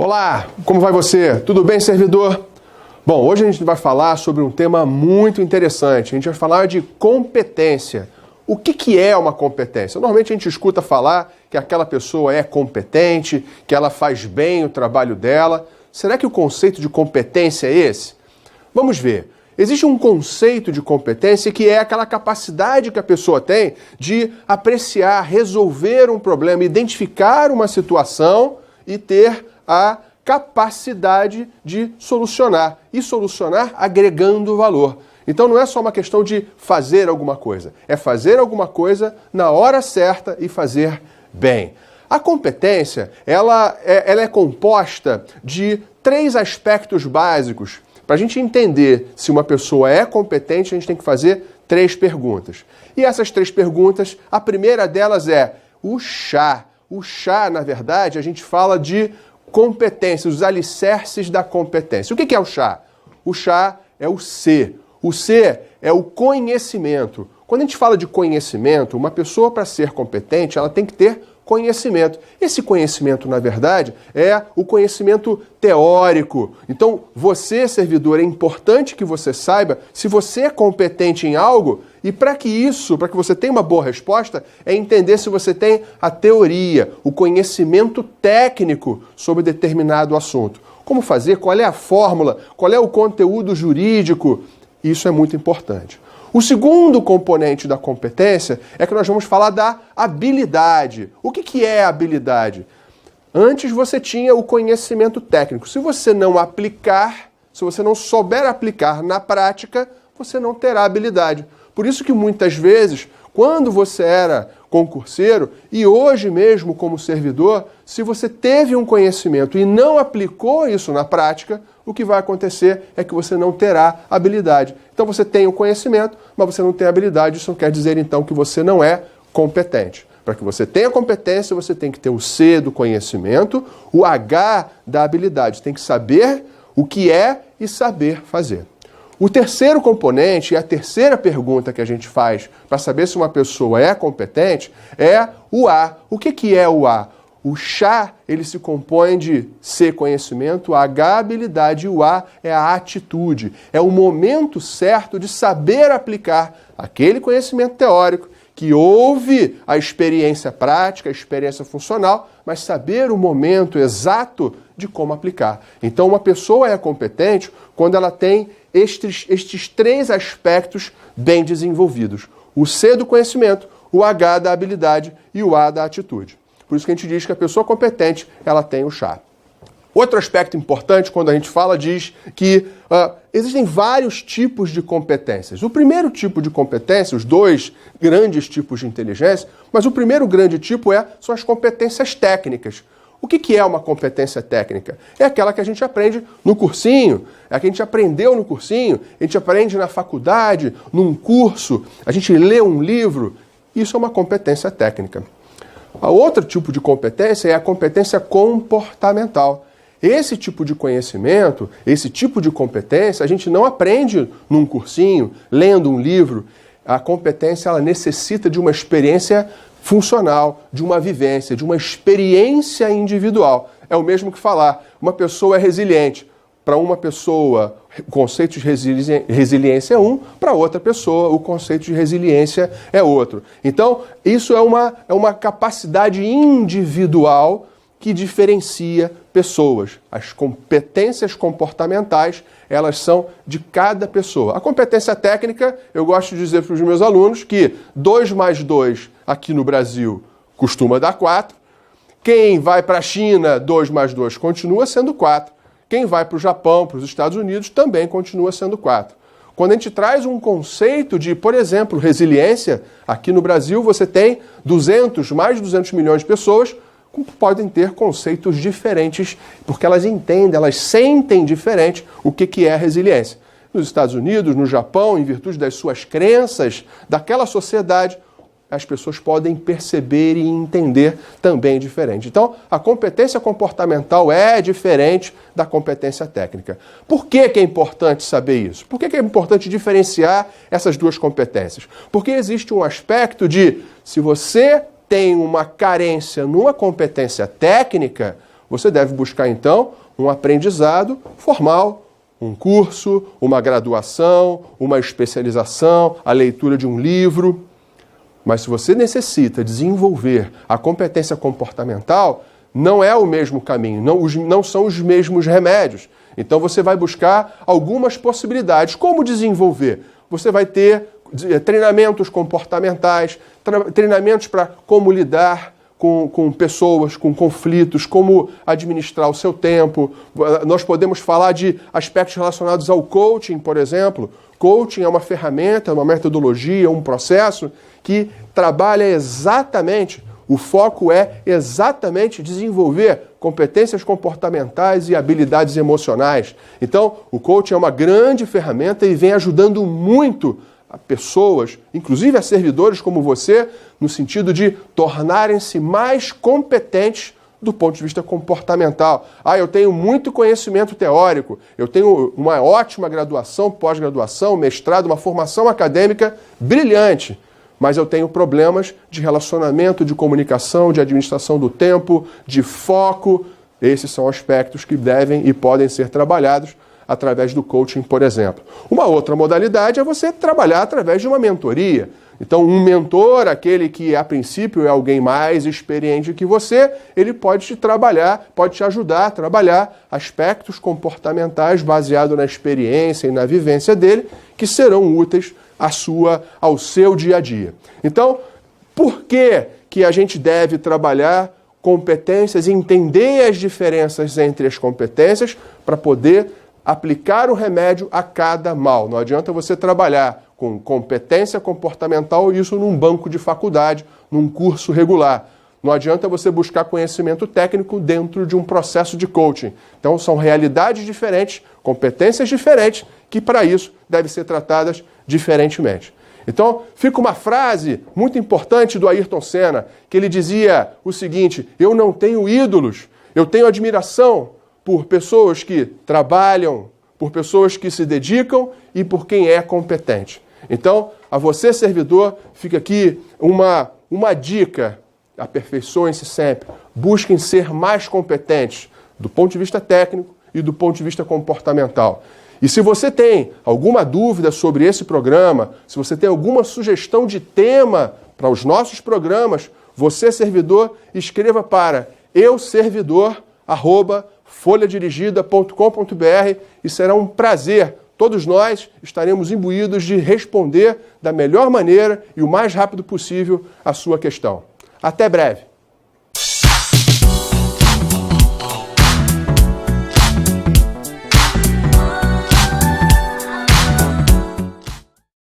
Olá, como vai você? Tudo bem, servidor? Bom, hoje a gente vai falar sobre um tema muito interessante. A gente vai falar de competência. O que é uma competência? Normalmente a gente escuta falar que aquela pessoa é competente, que ela faz bem o trabalho dela. Será que o conceito de competência é esse? Vamos ver. Existe um conceito de competência que é aquela capacidade que a pessoa tem de apreciar, resolver um problema, identificar uma situação e ter a capacidade de solucionar. E solucionar agregando valor. Então não é só uma questão de fazer alguma coisa. É fazer alguma coisa na hora certa e fazer bem. A competência, ela é composta de 3 aspectos básicos. Para a gente entender se uma pessoa é competente, a gente tem que fazer 3 perguntas. E essas 3 perguntas, a primeira delas é o chá. O chá, na verdade, a gente fala de competência, os alicerces da competência. O que é o chá? O chá é o C. O C é o conhecimento. Quando a gente fala de conhecimento, uma pessoa, para ser competente, ela tem que ter conhecimento. Esse conhecimento, na verdade, é o conhecimento teórico. Então, você, servidor, é importante que você saiba se você é competente em algo, e para que você tenha uma boa resposta, é entender se você tem a teoria, o conhecimento técnico sobre determinado assunto. Como fazer, qual é a fórmula, qual é o conteúdo jurídico, isso é muito importante. O segundo componente da competência é que nós vamos falar da habilidade. O que é a habilidade? Antes você tinha o conhecimento técnico. Se você não aplicar, se você não souber aplicar na prática, você não terá habilidade. Por isso que muitas vezes, quando você era concurseiro e hoje mesmo como servidor, se você teve um conhecimento e não aplicou isso na prática, o que vai acontecer é que você não terá habilidade. Então você tem o conhecimento, mas você não tem habilidade. Isso não quer dizer então que você não é competente. Para que você tenha competência, você tem que ter o C do conhecimento, o H da habilidade. Tem que saber o que é e saber fazer. O terceiro componente, e a terceira pergunta que a gente faz para saber se uma pessoa é competente, é o A. O que é o A? O chá, ele se compõe de C, conhecimento, H, habilidade, e o A é a atitude. É o momento certo de saber aplicar aquele conhecimento teórico, que houve a experiência prática, a experiência funcional, mas saber o momento exato de como aplicar. Então, uma pessoa é competente quando ela tem estes 3 aspectos bem desenvolvidos. O C do conhecimento, o H da habilidade e o A da atitude. Por isso que a gente diz que a pessoa competente, ela tem o chá. Outro aspecto importante quando a gente fala diz que existem vários tipos de competências. O primeiro tipo de competência, os 2 grandes tipos de inteligência, mas o primeiro grande tipo são as competências técnicas. O que é uma competência técnica? É aquela que a gente aprende no cursinho, é a que a gente aprendeu no cursinho, a gente aprende na faculdade, num curso, a gente lê um livro. Isso é uma competência técnica. A outro tipo de competência é a competência comportamental. Esse tipo de conhecimento, esse tipo de competência, a gente não aprende num cursinho, lendo um livro. A competência, ela necessita de uma experiência funcional, de uma vivência, de uma experiência individual. É o mesmo que falar, uma pessoa é resiliente. Para uma pessoa, o conceito de resiliência é um, para outra pessoa, o conceito de resiliência é outro. Então, isso é uma capacidade individual que diferencia pessoas. As competências comportamentais, elas são de cada pessoa. A competência técnica, eu gosto de dizer para os meus alunos que 2 mais 2 aqui no Brasil costuma dar 4. Quem vai para a China, 2 mais 2 continua sendo 4. Quem vai para o Japão, para os Estados Unidos, também continua sendo 4. Quando a gente traz um conceito de, por exemplo, resiliência, aqui no Brasil você tem mais de 200 milhões de pessoas que podem ter conceitos diferentes, porque elas entendem, elas sentem diferente o que é a resiliência. Nos Estados Unidos, no Japão, em virtude das suas crenças, daquela sociedade, as pessoas podem perceber e entender também diferente. Então, a competência comportamental é diferente da competência técnica. Por que é importante saber isso? Por que é importante diferenciar essas 2 competências? Porque existe um aspecto de, se você tem uma carência numa competência técnica, você deve buscar então um aprendizado formal, um curso, uma graduação, uma especialização, a leitura de um livro. Mas se você necessita desenvolver a competência comportamental, não é o mesmo caminho, não são os mesmos remédios. Então você vai buscar algumas possibilidades. Como desenvolver? Você vai ter treinamentos comportamentais, treinamentos para como lidar com pessoas, com conflitos, como administrar o seu tempo. Nós podemos falar de aspectos relacionados ao coaching, por exemplo. Coaching é uma ferramenta, uma metodologia, um processo que trabalha exatamente, o foco é exatamente desenvolver competências comportamentais e habilidades emocionais. Então, o coaching é uma grande ferramenta e vem ajudando muito a pessoas, inclusive a servidores como você, no sentido de tornarem-se mais competentes do ponto de vista comportamental. Eu tenho muito conhecimento teórico, eu tenho uma ótima graduação, pós-graduação, mestrado, uma formação acadêmica brilhante, mas eu tenho problemas de relacionamento, de comunicação, de administração do tempo, de foco. Esses são aspectos que devem e podem ser trabalhados através do coaching, por exemplo. Uma outra modalidade é você trabalhar através de uma mentoria. Então, um mentor, aquele que a princípio é alguém mais experiente que você, ele pode te ajudar a trabalhar aspectos comportamentais baseados na experiência e na vivência dele, que serão úteis ao seu dia a dia. Então, por que a gente deve trabalhar competências e entender as diferenças entre as competências para poder aplicar o remédio a cada mal? Não adianta você trabalhar com competência comportamental, isso num banco de faculdade, num curso regular. Não adianta você buscar conhecimento técnico dentro de um processo de coaching. Então, são realidades diferentes, competências diferentes, que para isso devem ser tratadas diferentemente. Então, fica uma frase muito importante do Ayrton Senna, que ele dizia o seguinte: eu não tenho ídolos, eu tenho admiração por pessoas que trabalham, por pessoas que se dedicam e por quem é competente. Então, a você, servidor, fica aqui uma dica: aperfeiçoem-se sempre, busquem ser mais competentes do ponto de vista técnico e do ponto de vista comportamental. E se você tem alguma dúvida sobre esse programa, se você tem alguma sugestão de tema para os nossos programas, você, servidor, escreva para euservidor@folhadirigida.com.br e será um prazer. Todos nós estaremos imbuídos de responder da melhor maneira e o mais rápido possível a sua questão. Até breve!